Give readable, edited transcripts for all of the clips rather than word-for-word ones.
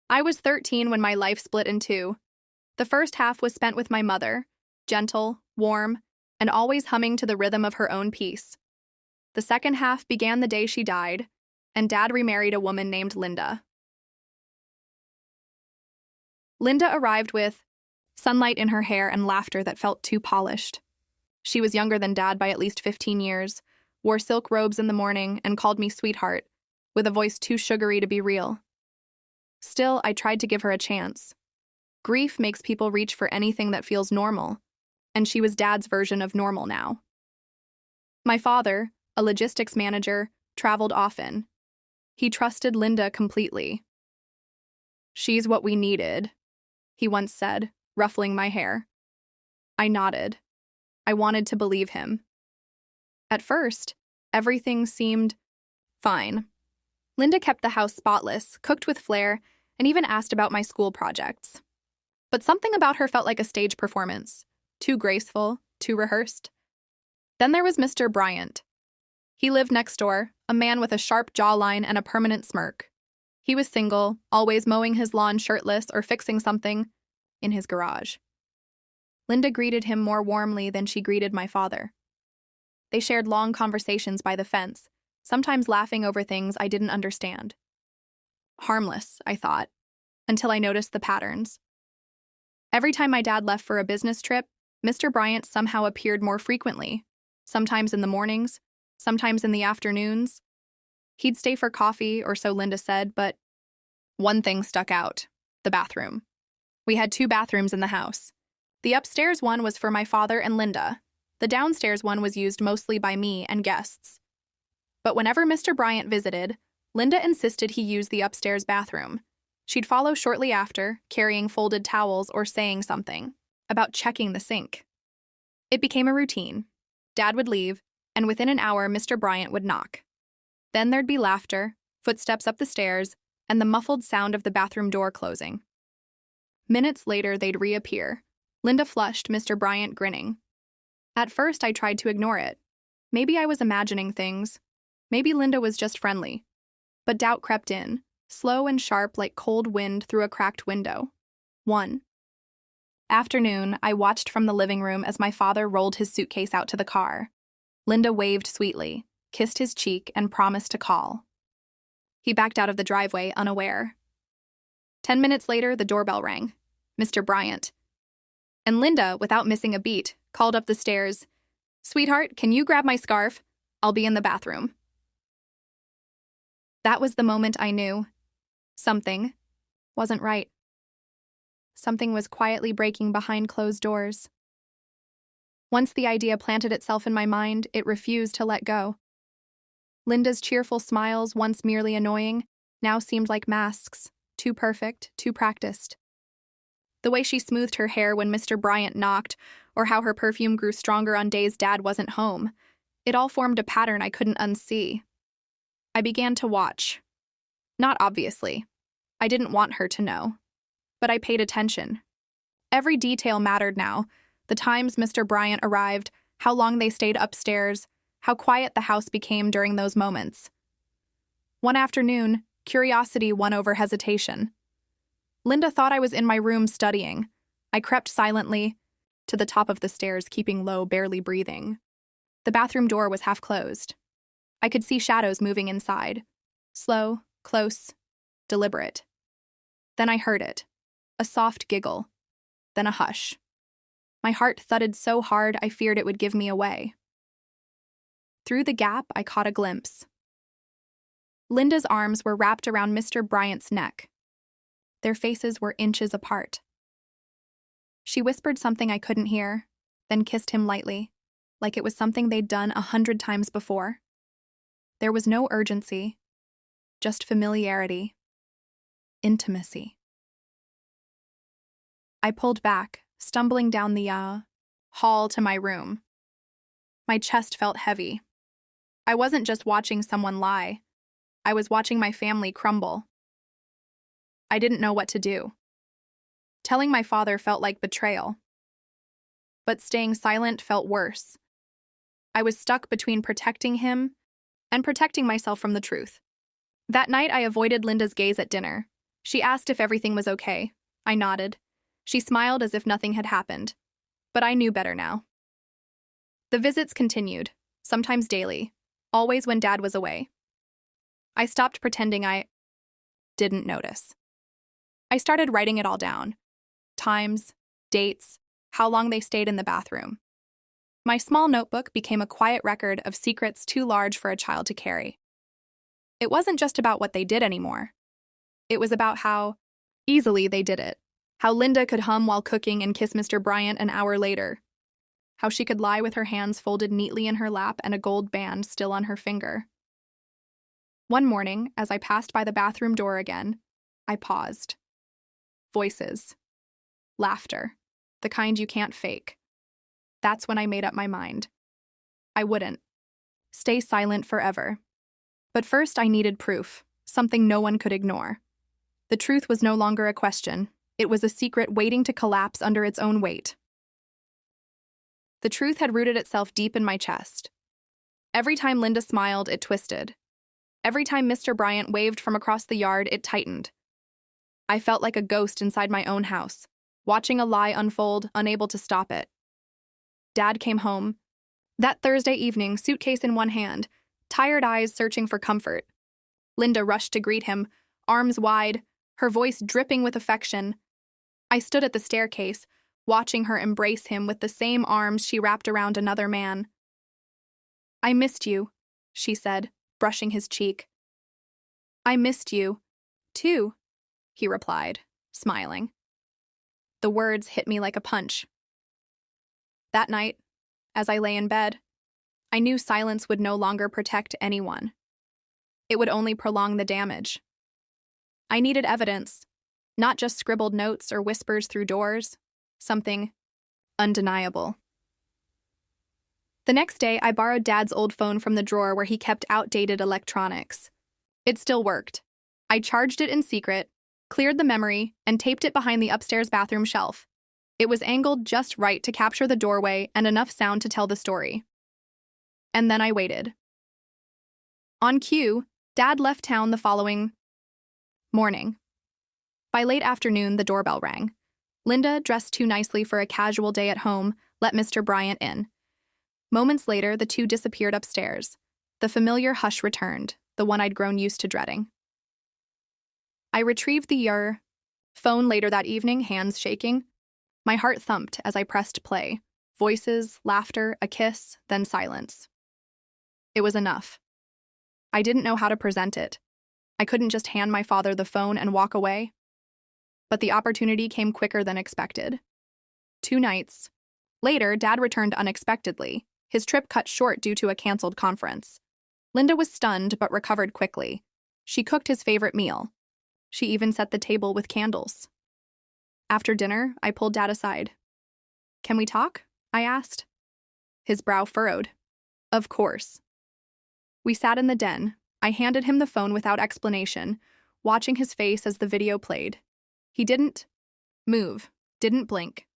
I was 13 when my life split in two. The first half was spent with my mother, gentle, warm, and always humming to the rhythm of her own piece. The second half began the day she died, and Dad remarried a woman named Linda. Linda arrived with sunlight in her hair and laughter that felt too polished. She was younger than Dad by at least 15 years, wore silk robes in the morning, and called me sweetheart, with a voice too sugary to be real. Still, I tried to give her a chance. Grief makes people reach for anything that feels normal, and she was Dad's version of normal now. My father, a logistics manager, traveled often. He trusted Linda completely. "She's what we needed," he once said, ruffling my hair. I nodded. I wanted to believe him. At first, everything seemed fine. Linda kept the house spotless, cooked with flair, and even asked about my school projects. But something about her felt like a stage performance, too graceful, too rehearsed. Then there was Mr. Bryant. He lived next door, a man with a sharp jawline and a permanent smirk. He was single, always mowing his lawn shirtless or fixing something in his garage. Linda greeted him more warmly than she greeted my father. They shared long conversations by the fence, sometimes laughing over things I didn't understand. Harmless, I thought, until I noticed the patterns. Every time my dad left for a business trip, Mr. Bryant somehow appeared more frequently, sometimes in the mornings, sometimes in the afternoons. He'd stay for coffee, or so Linda said, but one thing stuck out: the bathroom. We had 2 bathrooms in the house. The upstairs one was for my father and Linda. The downstairs one was used mostly by me and guests. But whenever Mr. Bryant visited, Linda insisted he use the upstairs bathroom. She'd follow shortly after, carrying folded towels or saying something about checking the sink. It became a routine. Dad would leave, and within an hour, Mr. Bryant would knock. Then there'd be laughter, footsteps up the stairs, and the muffled sound of the bathroom door closing. Minutes later, they'd reappear. Linda flushed, Mr. Bryant grinning. At first, I tried to ignore it. Maybe I was imagining things. Maybe Linda was just friendly. But doubt crept in, slow and sharp like cold wind through a cracked window. One afternoon, I watched from the living room as my father rolled his suitcase out to the car. Linda waved sweetly, kissed his cheek, and promised to call. He backed out of the driveway, unaware. 10 minutes later, the doorbell rang. Mr. Bryant. And Linda, without missing a beat, called up the stairs, "Sweetheart, can you grab my scarf? I'll be in the bathroom." That was the moment I knew something wasn't right. Something was quietly breaking behind closed doors. Once the idea planted itself in my mind, it refused to let go. Linda's cheerful smiles, once merely annoying, now seemed like masks, too perfect, too practiced. The way she smoothed her hair when Mr. Bryant knocked, or how her perfume grew stronger on days Dad wasn't home, it all formed a pattern I couldn't unsee. I began to watch. Not obviously. I didn't want her to know. But I paid attention. Every detail mattered now. The times Mr. Bryant arrived, how long they stayed upstairs, how quiet the house became during those moments. One afternoon, curiosity won over hesitation. Linda thought I was in my room studying. I crept silently to the top of the stairs, keeping low, barely breathing. The bathroom door was half closed. I could see shadows moving inside. Slow, close, deliberate. Then I heard it. A soft giggle. Then a hush. My heart thudded so hard I feared it would give me away. Through the gap, I caught a glimpse. Linda's arms were wrapped around Mr. Bryant's neck. Their faces were inches apart. She whispered something I couldn't hear, then kissed him lightly, like it was something they'd done 100 times before. There was no urgency, just familiarity, intimacy. I pulled back, stumbling down the hall to my room. My chest felt heavy. I wasn't just watching someone lie. I was watching my family crumble. I didn't know what to do. Telling my father felt like betrayal. But staying silent felt worse. I was stuck between protecting him and protecting myself from the truth. That night, I avoided Linda's gaze at dinner. She asked if everything was okay. I nodded. She smiled as if nothing had happened. But I knew better now. The visits continued, sometimes daily, always when Dad was away. I stopped pretending I didn't notice. I started writing it all down. Times, dates, how long they stayed in the bathroom. My small notebook became a quiet record of secrets too large for a child to carry. It wasn't just about what they did anymore. It was about how easily they did it. How Linda could hum while cooking and kiss Mr. Bryant an hour later. How she could lie with her hands folded neatly in her lap and a gold band still on her finger. One morning, as I passed by the bathroom door again, I paused. Voices. Laughter. The kind you can't fake. That's when I made up my mind. I wouldn't. Stay silent forever. But first I needed proof, something no one could ignore. The truth was no longer a question. It was a secret waiting to collapse under its own weight. The truth had rooted itself deep in my chest. Every time Linda smiled, it twisted. Every time Mr. Bryant waved from across the yard, it tightened. I felt like a ghost inside my own house, watching a lie unfold, unable to stop it. Dad came home. That Thursday evening, suitcase in one hand, tired eyes searching for comfort. Linda rushed to greet him, arms wide, her voice dripping with affection. I stood at the staircase, watching her embrace him with the same arms she wrapped around another man. "I missed you," she said, brushing his cheek. "I missed you, too," he replied, smiling. The words hit me like a punch. That night, as I lay in bed, I knew silence would no longer protect anyone. It would only prolong the damage. I needed evidence, not just scribbled notes or whispers through doors, something undeniable. The next day, I borrowed Dad's old phone from the drawer where he kept outdated electronics. It still worked. I charged it in secret, cleared the memory, and taped it behind the upstairs bathroom shelf. It was angled just right to capture the doorway and enough sound to tell the story. And then I waited. On cue, Dad left town the following morning. By late afternoon, the doorbell rang. Linda, dressed too nicely for a casual day at home, let Mr. Bryant in. Moments later, the two disappeared upstairs. The familiar hush returned, the one I'd grown used to dreading. I retrieved the phone later that evening, hands shaking. My heart thumped as I pressed play. Voices, laughter, a kiss, then silence. It was enough. I didn't know how to present it. I couldn't just hand my father the phone and walk away. But the opportunity came quicker than expected. 2 nights later, Dad returned unexpectedly, his trip cut short due to a canceled conference. Linda was stunned but recovered quickly. She cooked his favorite meal. She even set the table with candles. After dinner, I pulled Dad aside. "Can we talk?" I asked. His brow furrowed. "Of course." We sat in the den. I handed him the phone without explanation, watching his face as the video played. He didn't move, didn't blink.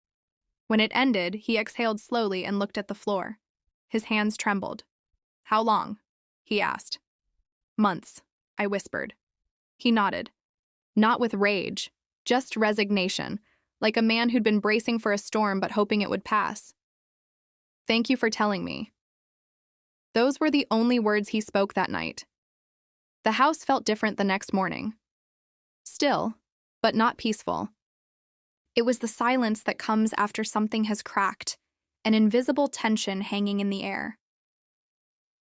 When it ended, he exhaled slowly and looked at the floor. His hands trembled. "How long?" he asked. "Months," I whispered. He nodded. Not with rage, just resignation, like a man who'd been bracing for a storm but hoping it would pass. "Thank you for telling me." Those were the only words he spoke that night. The house felt different the next morning. Still, but not peaceful. It was the silence that comes after something has cracked, an invisible tension hanging in the air.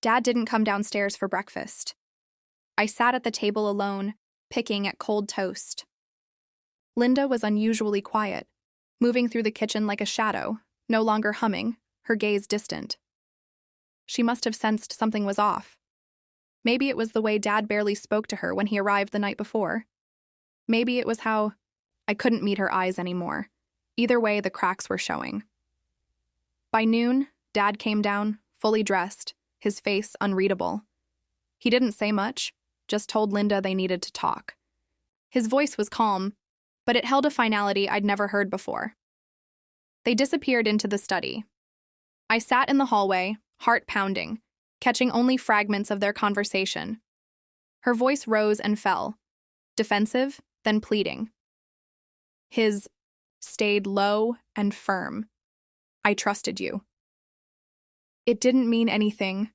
Dad didn't come downstairs for breakfast. I sat at the table alone, picking at cold toast. Linda was unusually quiet, moving through the kitchen like a shadow, no longer humming, her gaze distant. She must have sensed something was off. Maybe it was the way Dad barely spoke to her when he arrived the night before. Maybe it was how I couldn't meet her eyes anymore. Either way, the cracks were showing. By noon, Dad came down, fully dressed, his face unreadable. He didn't say much, just told Linda they needed to talk. His voice was calm, but it held a finality I'd never heard before. They disappeared into the study. I sat in the hallway, heart pounding, catching only fragments of their conversation. Her voice rose and fell, defensive, then pleading. His stayed low and firm. I trusted you. It didn't mean anything.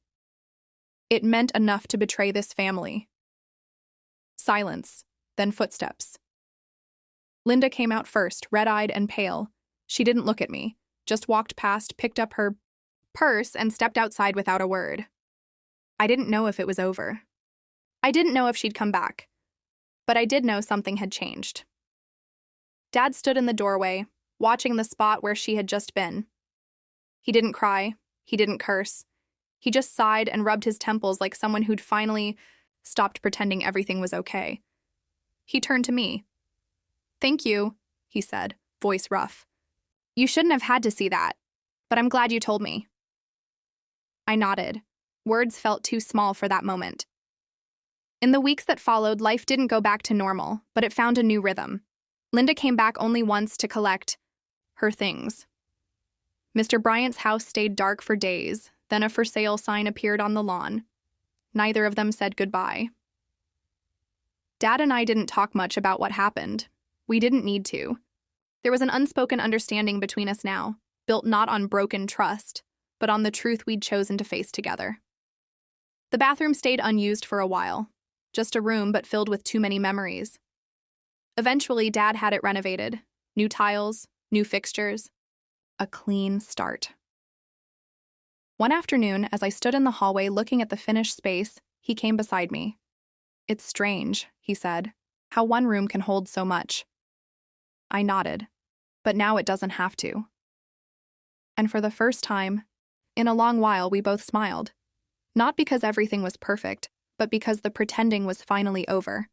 It meant enough to betray this family. Silence, then footsteps. Linda came out first, red-eyed and pale. She didn't look at me, just walked past, picked up her purse, and stepped outside without a word. I didn't know if it was over. I didn't know if she'd come back, but I did know something had changed. Dad stood in the doorway, watching the spot where she had just been. He didn't cry. He didn't curse. He just sighed and rubbed his temples like someone who'd finally stopped pretending everything was okay. He turned to me. "Thank you," he said, voice rough. "You shouldn't have had to see that, but I'm glad you told me." I nodded. Words felt too small for that moment. In the weeks that followed, life didn't go back to normal, but it found a new rhythm. Linda came back only once to collect her things. Mr. Bryant's house stayed dark for days, then a for sale sign appeared on the lawn. Neither of them said goodbye. Dad and I didn't talk much about what happened. We didn't need to. There was an unspoken understanding between us now, built not on broken trust, but on the truth we'd chosen to face together. The bathroom stayed unused for a while, just a room but filled with too many memories. Eventually, Dad had it renovated. New tiles, new fixtures, a clean start. One afternoon, as I stood in the hallway looking at the finished space, he came beside me. "It's strange," he said, "how one room can hold so much." I nodded, but now it doesn't have to. And for the first time, in a long while, we both smiled. Not because everything was perfect, but because the pretending was finally over.